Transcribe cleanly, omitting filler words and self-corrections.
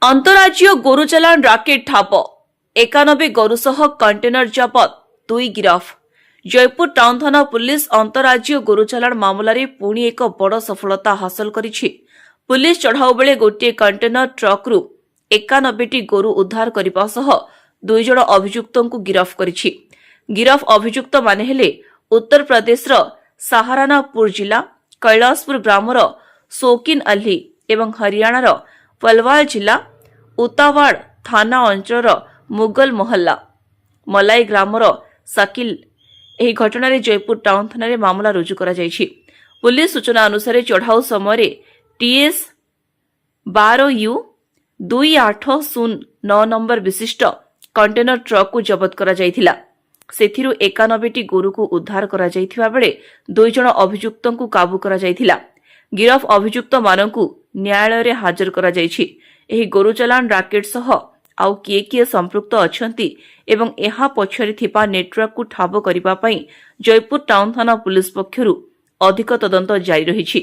अंतरराज्य गोरु चलाण राकेट ठाप 91 गोरु सह कंटेनर जबत 2 गिरफ। जयपुर टाउन थाना पुलिस अंतरराज्य गोरु चलाण मामलें पुणी एक बड़ सफलता हासिल करिछि। पुलिस चढ़ाऊ बेले गोटे कंटेनर ट्रक्रु 91टी गोरु उद्धार करने सह 2 जण अभियुक्तों गिरफ करिछि। गिरफ अभियुक्त माने हेले उत्तर प्रदेश सहारानपुर जिला कैलाशपुर ग्रामर शौकीन अली एवं हरियाणार पलवाल जिला उतावाड़ थाना अंचल मुगल मोहल्ला मलाई ग्रामर शकील। ଏହି ଘଟଣାରେ ଜୟପୁର ଟାଉନ ଥାନାରେ ମାମଲା ରୁଜୁ କରାଯାଇଛି। ପୁଲିସ ସୂଚନା ଅନୁସାରେ ଚଢ଼ାଉ ସମୟରେ TS 12U 2809 ନମ୍ବର ବିଶିଷ୍ଟ କଣ୍ଟେନର ଟ୍ରକକୁ ଜବତ କରାଯାଇଥିଲା। ସେଥିରୁ 91ଟି ଗୋରୁକୁ ଉଦ୍ଧାର କରାଯାଇଥିବା ବେଳେ 2 ଜଣ ଅଭିଯୁକ୍ତଙ୍କୁ କାବୁ କରାଯାଇଥିଲା। ଗିରଫ ଅଭିଯୁକ୍ତମାନଙ୍କୁ ନ୍ୟାୟାଳୟରେ ହାଜର କରାଯାଇଛି। ଏହି ଗୋରୁ ଚାଲାଣ ରାକେଟ ସହ ଆଉ କିଏ କିଏ ସମ୍ପୃକ୍ତ ଅଛନ୍ତି ଏବଂ ଏହା ପଛରେ ଥିବା ନେଟୱାର୍କକୁ ଠାବ କରିବା ପାଇଁ ଜୟପୁର ଟାଉନ ଥାନା ପୁଲିସ ପକ୍ଷରୁ ଅଧିକ ତଦନ୍ତ ଜାରି ରହିଛି।